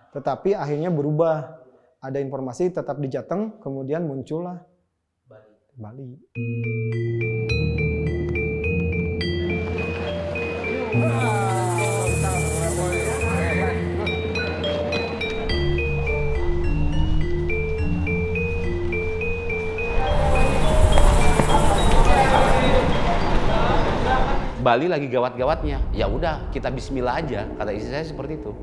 Tetapi akhirnya berubah. Ada informasi tetap di Jateng, kemudian muncullah Bali. Bali lagi gawat-gawatnya, ya udah kita bismillah aja, kata istri saya seperti itu.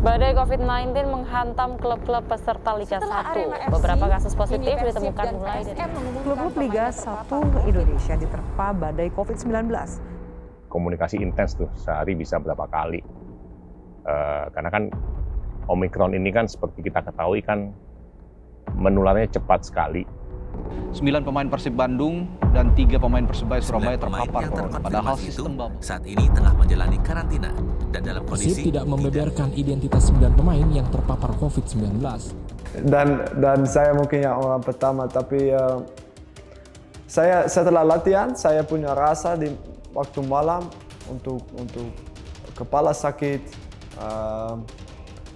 Badai COVID-19 menghantam klub-klub peserta Liga 1. Beberapa kasus positif ditemukan mulai dari klub-klub Liga 1 Indonesia diterpa badai COVID-19. Komunikasi intens tuh, sehari bisa berapa kali. Karena kan Omikron ini kan seperti kita ketahui kan menularnya cepat sekali. 9 pemain Persib Bandung dan 3 pemain Persebaya Surabaya terpapar corona. Padahal sistem bubble saat ini tengah menjalani karantina dan dalam kondisi Persib tidak membeberkan identitas 9 pemain yang terpapar COVID-19. Dan saya mungkin yang orang pertama, tapi saya setelah latihan saya punya rasa di waktu malam untuk kepala sakit,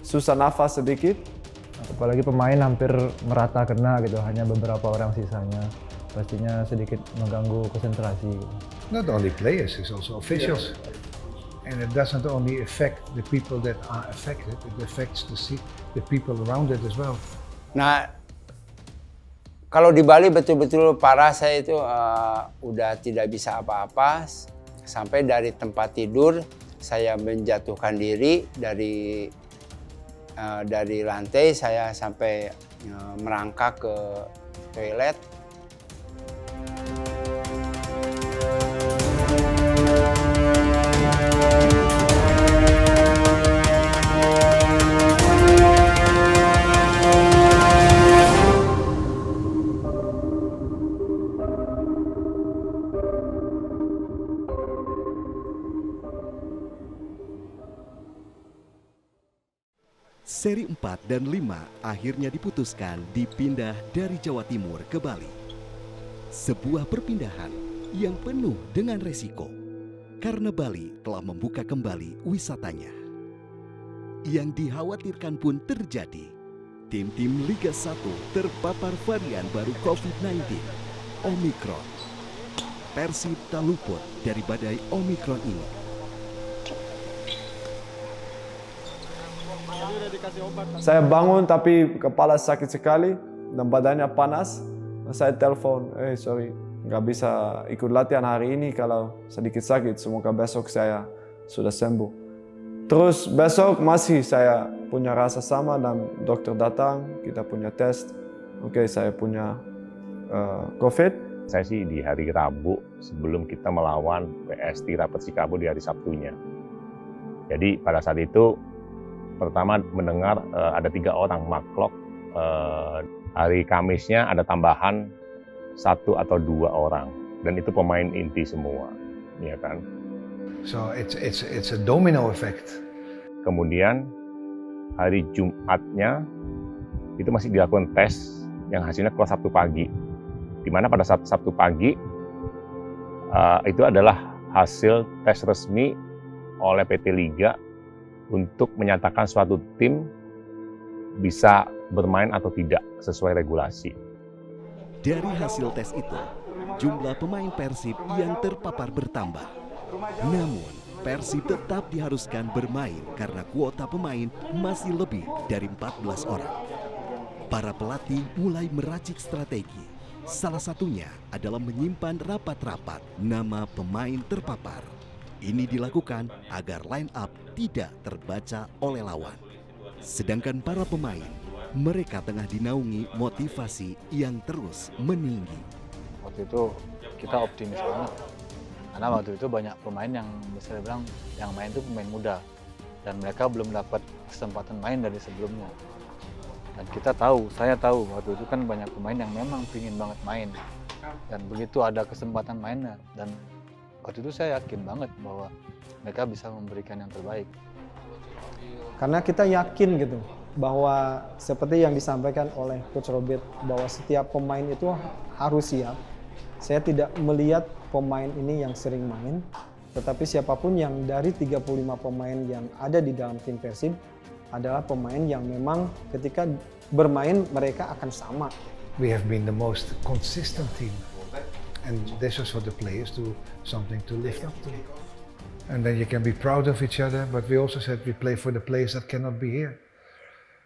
susah nafas sedikit. Apalagi pemain hampir merata kena gitu, hanya beberapa orang sisanya. Pastinya sedikit mengganggu konsentrasi. Not only players, it's also officials. And it doesn't only affect the people that are affected, it affects the people around it as well. Nah, kalau di Bali betul-betul parah, saya itu udah tidak bisa apa-apa. Sampai dari tempat tidur, saya menjatuhkan diri dari lantai, saya sampai merangkak ke toilet. Seri 4 dan 5 akhirnya diputuskan dipindah dari Jawa Timur ke Bali. Sebuah perpindahan yang penuh dengan resiko, karena Bali telah membuka kembali wisatanya. Yang dikhawatirkan pun terjadi. Tim-tim Liga 1 terpapar varian baru COVID-19, Omikron. Persib tak luput dari badai Omikron ini. Saya bangun tapi kepala sakit sekali dan badannya panas. Saya telepon, sorry, nggak bisa ikut latihan hari ini kalau sedikit sakit. Semoga besok saya sudah sembuh. Terus besok masih saya punya rasa sama dan dokter datang, kita punya tes. Oke, saya punya COVID. Saya sih di hari Rabu sebelum kita melawan PS Tira Persikabo di hari Sabtunya. Jadi pada saat itu pertama mendengar ada 3 orang maklok, hari Kamisnya ada tambahan 1 atau 2 orang, dan itu pemain inti semua, ya kan? So it's a domino effect. Kemudian hari Jumatnya itu masih dilakukan tes yang hasilnya keluar Sabtu pagi, di mana pada saat Sabtu pagi itu adalah hasil tes resmi oleh PT Liga untuk menyatakan suatu tim bisa bermain atau tidak sesuai regulasi. Dari hasil tes itu, jumlah pemain Persib yang terpapar bertambah. Namun, Persib tetap diharuskan bermain karena kuota pemain masih lebih dari 14 orang. Para pelatih mulai meracik strategi. Salah satunya adalah menyimpan rapat-rapat nama pemain terpapar. Ini dilakukan agar line up tidak terbaca oleh lawan. Sedangkan para pemain, mereka tengah dinaungi motivasi yang terus meninggi. Waktu itu kita optimis banget, karena waktu itu banyak pemain yang bisa dibilang yang main itu pemain muda, dan mereka belum dapat kesempatan main dari sebelumnya. Dan kita tahu, saya tahu waktu itu kan banyak pemain yang memang pingin banget main, dan begitu ada kesempatan mainnya, dan waktu itu saya yakin banget bahwa mereka bisa memberikan yang terbaik. Karena kita yakin gitu bahwa seperti yang disampaikan oleh Coach Robert bahwa setiap pemain itu harus siap. Saya tidak melihat pemain ini yang sering main, tetapi siapapun yang dari 35 pemain yang ada di dalam tim Persib adalah pemain yang memang ketika bermain mereka akan sama. We have been the most consistent team, and this is for the players to something to lift up to. And then you can be proud of each other, but we also said we play for the players that cannot be here.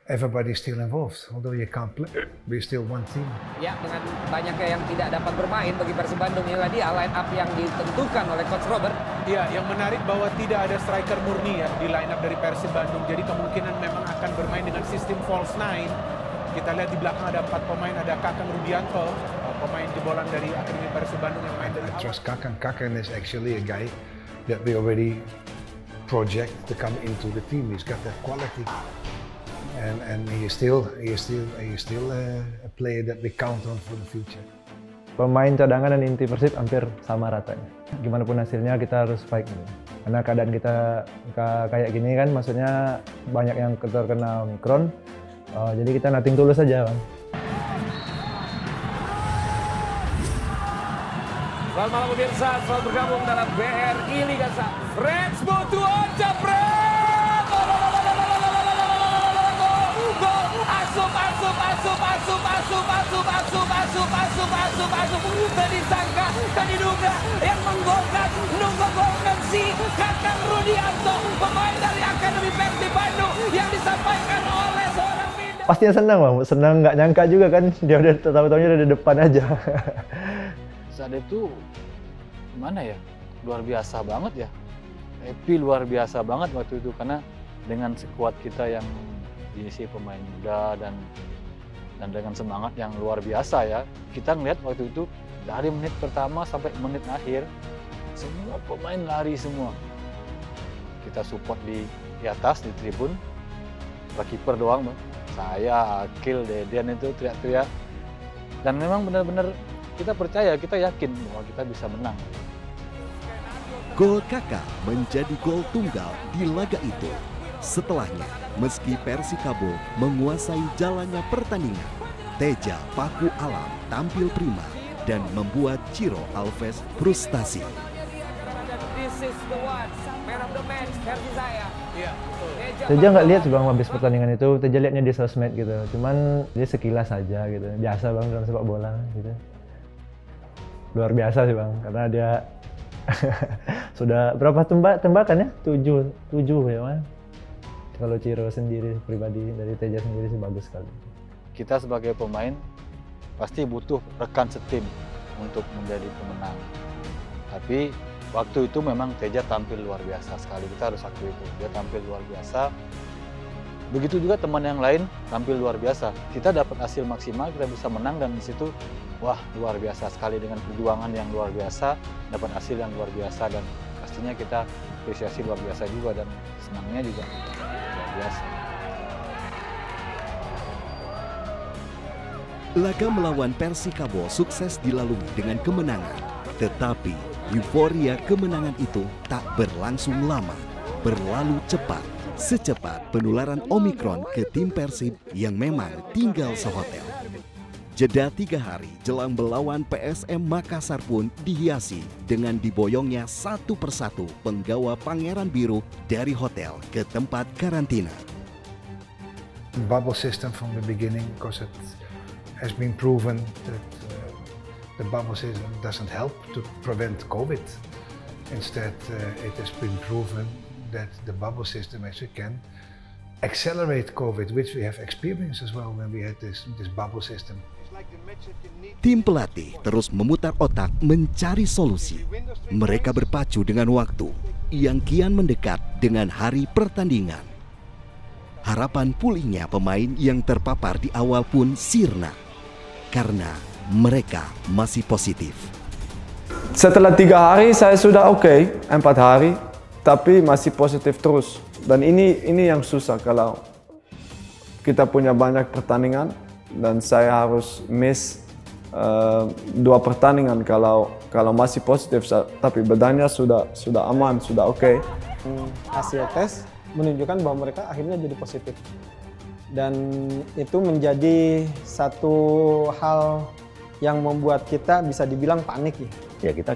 Everybody is still involved, although you can't play, we're still one team. Ya, dengan banyaknya yang tidak dapat bermain bagi Persib Bandung, inilah dia line up yang ditentukan oleh Coach Robert. Ya, yang menarik bahwa tidak ada striker murni ya di line up dari Persib Bandung. Jadi kemungkinan memang akan bermain dengan sistem false nine. Kita lihat di belakang ada 4 pemain, ada Kakang Rudianto, pemain jebolan dari Akademi Persib Bandung yang main dari I trust Kakang. Kakang is actually a guy that we already project to come into the team. He's got that quality. And he is still a player that we count on for the future. Pemain cadangan dan inti Persib hampir sama ratanya. Gimana pun hasilnya kita harus fight gitu. Karena keadaan kita kayak gini kan, maksudnya banyak yang terkena Omikron. Jadi kita nothing tulus saja, Bang. Selamat malam pemirsa, selamat bergabung dalam BRI Liga 1. Reds Butuan Japret! Asup. Tak disangka, tak diduga, yang menggolkan, menggolkan si Kakang Rudianto, pemain dari Akademi Persib Bandung yang disampaikan oleh seorang Minda. Pastinya senang, Bang. Senang, nggak nyangka juga kan, dia udah tahu-tahunya udah di depan aja. Saat itu gimana ya, luar biasa banget ya, happy luar biasa banget waktu itu, karena dengan sekuat kita yang diisi pemain muda dan dengan semangat yang luar biasa ya, kita ngeliat waktu itu dari menit pertama sampai menit akhir semua pemain lari semua. Kita support di atas di tribun, kiper doang, Bang. Saya, Akil, Deden itu teriak-teriak, dan memang benar-benar kita percaya, kita yakin bahwa kita bisa menang. Gol Kakak menjadi gol tunggal di laga itu. Setelahnya, meski Persikabo menguasai jalannya pertandingan, Teja Paku Alam tampil prima dan membuat Ciro Alves frustasi. Teja nggak lihat sih, Bang, habis pertandingan itu. Teja lihatnya di sosmed gitu, cuman dia sekilas aja gitu. Biasa, Bang, dalam sepak bola gitu. Luar biasa sih, Bang, karena dia sudah berapa tembakan ya? 7 ya, Bang. Kalau Ciro sendiri pribadi dari Teja sendiri sih bagus sekali. Kita sebagai pemain pasti butuh rekan setim untuk menjadi pemenang. Tapi waktu itu memang Teja tampil luar biasa sekali, kita harus akui itu. Dia tampil luar biasa. Begitu juga teman yang lain tampil luar biasa. Kita dapat hasil maksimal, kita bisa menang, dan di situ wah, luar biasa sekali dengan perjuangan yang luar biasa, dapat hasil yang luar biasa, dan pastinya kita apresiasi luar biasa juga, dan senangnya juga luar biasa. Laga melawan Persikabo sukses dilalui dengan kemenangan, tetapi euforia kemenangan itu tak berlangsung lama, berlalu cepat, secepat penularan Omikron ke tim Persib yang memang tinggal sehotel. Jeda 3 hari jelang melawan PSM Makassar pun dihiasi dengan diboyongnya satu persatu penggawa Pangeran Biru dari hotel ke tempat karantina. Bubble system from the beginning, because it has been proven that the bubble system doesn't help to prevent COVID. Instead, it has been proven that the bubble system actually can accelerate COVID, which we have experienced as well when we had this bubble system. Tim pelatih terus memutar otak mencari solusi. Mereka berpacu dengan waktu yang kian mendekat dengan hari pertandingan. Harapan pulihnya pemain yang terpapar di awal pun sirna karena mereka masih positif. Setelah 3 hari saya sudah oke, 4 hari, tapi masih positif terus. Dan ini yang susah kalau kita punya banyak pertandingan dan saya harus miss 2 pertandingan kalau masih positif, tapi badannya sudah aman, sudah oke. Hasil tes menunjukkan bahwa mereka akhirnya jadi positif. Dan itu menjadi satu hal yang membuat kita bisa dibilang panik ya. Ya, kita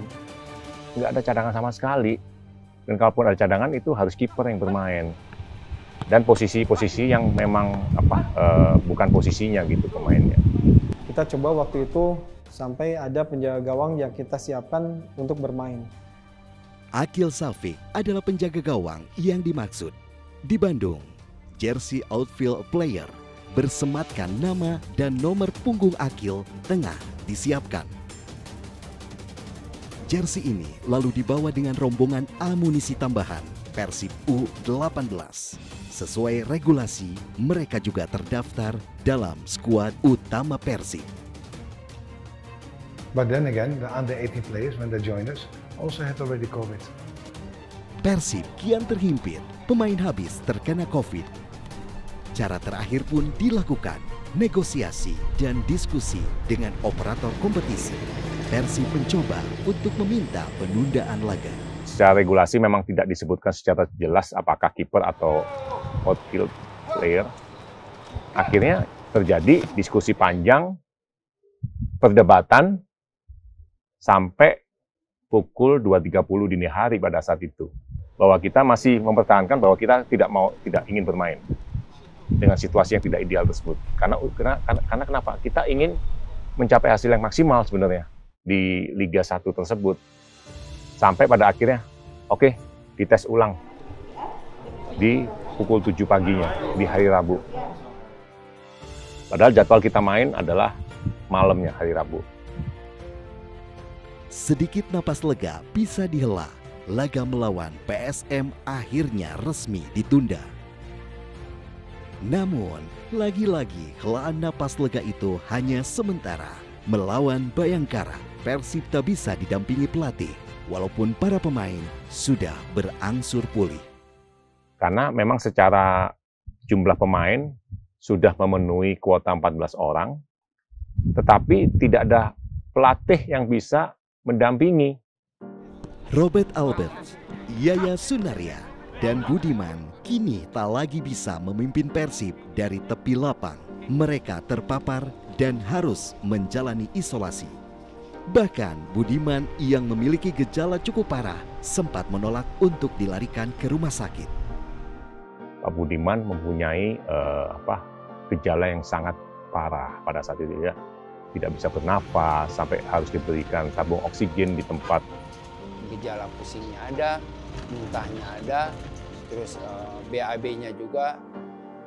nggak ada cadangan sama sekali. Dan kalaupun ada cadangan itu harus kiper yang bermain. dan posisi-posisi yang memang bukan posisinya gitu pemainnya. Kita coba waktu itu sampai ada penjaga gawang yang kita siapkan untuk bermain. Akil Safik adalah penjaga gawang yang dimaksud. Di Bandung, jersey outfield player bersematkan nama dan nomor punggung Akil tengah disiapkan. Jersey ini lalu dibawa dengan rombongan amunisi tambahan Persib U18. Sesuai regulasi, mereka juga terdaftar dalam skuad utama Persib. But then again, the under 18 players, when they joined us, also had already COVID. Persib kian terhimpit, pemain habis terkena COVID. Cara terakhir pun dilakukan, negosiasi dan diskusi dengan operator kompetisi. Persib mencoba untuk meminta penundaan laga. Secara regulasi memang tidak disebutkan secara jelas apakah kiper atau outfield player. Akhirnya terjadi diskusi panjang, perdebatan, sampai pukul 2.30 dini hari pada saat itu. Bahwa kita masih mempertahankan bahwa kita tidak ingin bermain dengan situasi yang tidak ideal tersebut. Karena kenapa? Kita ingin mencapai hasil yang maksimal sebenarnya di Liga 1 tersebut. Sampai pada akhirnya, oke, dites ulang di pukul 7 paginya, di hari Rabu. Padahal jadwal kita main adalah malamnya hari Rabu. Sedikit napas lega bisa dihela. Laga melawan PSM akhirnya resmi ditunda. Namun, lagi-lagi helaan napas lega itu hanya sementara. Melawan Bayangkara, Persib tak bisa didampingi pelatih, walaupun para pemain sudah berangsur pulih. Karena memang secara jumlah pemain sudah memenuhi kuota 14 orang, tetapi tidak ada pelatih yang bisa mendampingi. Robert Albert, Yaya Sunaria, dan Budiman kini tak lagi bisa memimpin Persib dari tepi lapang. Mereka terpapar dan harus menjalani isolasi. Bahkan Budiman yang memiliki gejala cukup parah sempat menolak untuk dilarikan ke rumah sakit. Pak Budiman mempunyai gejala yang sangat parah pada saat itu, ya. Tidak bisa bernafas, sampai harus diberikan tabung oksigen di tempat. Gejala pusingnya ada, muntahnya ada, terus BAB-nya juga,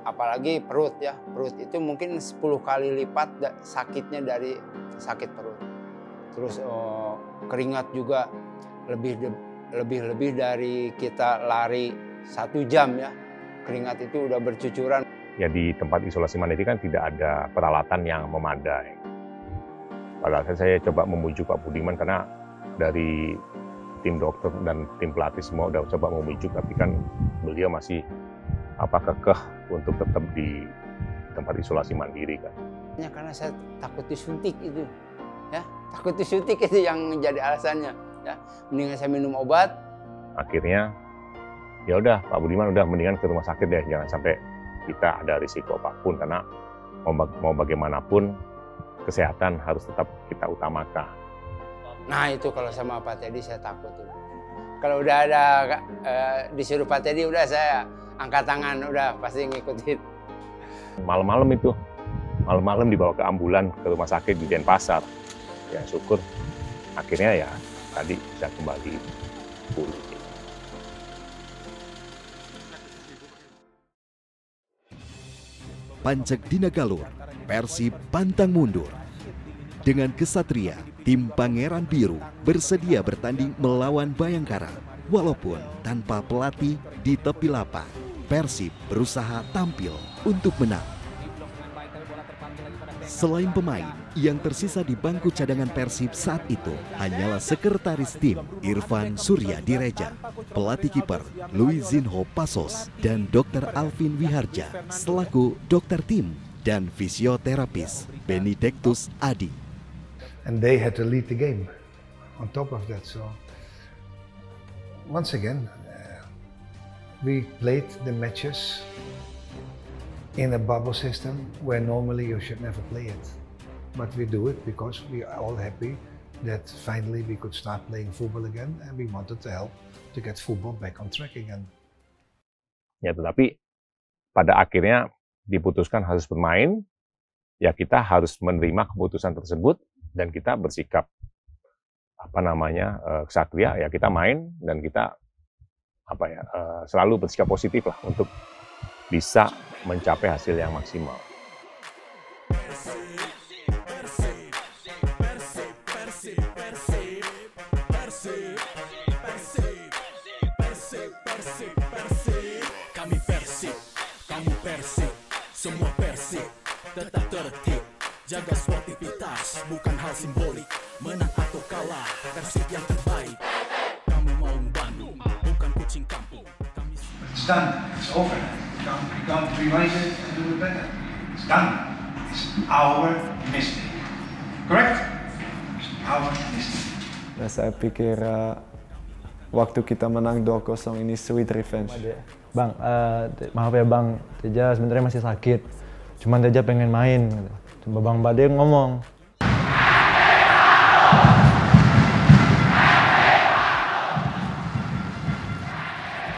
apalagi perut ya. Perut itu mungkin 10 kali lipat sakitnya dari sakit perut. Terus keringat juga lebih dari kita lari 1 jam ya. Keringat itu udah bercucuran. Ya di tempat isolasi mandiri kan tidak ada peralatan yang memadai. Padahal saya coba membujuk Pak Budiman karena dari tim dokter dan tim pelatih semua udah coba membujuk, tapi kan beliau masih kekeh untuk tetap di tempat isolasi mandiri kan. Ya, karena saya takut disuntik itu, ya takut disuntik itu yang menjadi alasannya. Ya, mendingan saya minum obat. Akhirnya ya udah Pak Budiman udah mendingan ke rumah sakit deh, jangan sampai kita ada risiko apapun karena mau bagaimanapun kesehatan harus tetap kita utamakan. Nah itu kalau sama Pak Teddy saya takut. Kalau udah ada disuruh Pak Teddy udah saya angkat tangan, udah pasti ngikutin. Malam-malam dibawa ke ambulan ke rumah sakit di Denpasar. Ya syukur akhirnya ya tadi bisa kembali pulih. Pancek Dina Galur, Persib pantang mundur. Dengan kesatria, tim Pangeran Biru bersedia bertanding melawan Bayangkara. Walaupun tanpa pelatih di tepi lapang, Persib berusaha tampil untuk menang. Selain pemain, yang tersisa di bangku cadangan Persib saat itu hanyalah sekretaris tim Irfan Surya Direja, pelatih kiper Luizinho Pasos, dan Dr. Alvin Wiharja selaku dokter tim dan fisioterapis Benedictus Adi. And they had to lead the game on top of that. So once again, we played the matches in a bubble system where normally you should never play it. But we do it because we are all happy that finally we could start playing football again, and we wanted to help to get football back on track again. Ya, tetapi pada akhirnya diputuskan harus bermain, ya kita harus menerima keputusan tersebut dan kita bersikap kesatria, ya kita main dan kita selalu bersikap positif lah untuk bisa mencapai hasil yang maksimal. Kami Persib, kamu Persib, semua Persib, tetap tertib, jaga sportivitas, bukan hal simbolik, menang atau kalah, Persib yang terbaik. Kami mau Bandung, bukan kucing kampung. It's done. It's over. We can't revise it and do it better. It's done. It's our mistake. Correct? It's our mistake. Nah, saya pikir waktu kita menang 2-0 ini sweet revenge. Bang, maaf ya Bang, Teja sebenarnya masih sakit. Cuman Teja pengen main. Coba Bang Bade ngomong,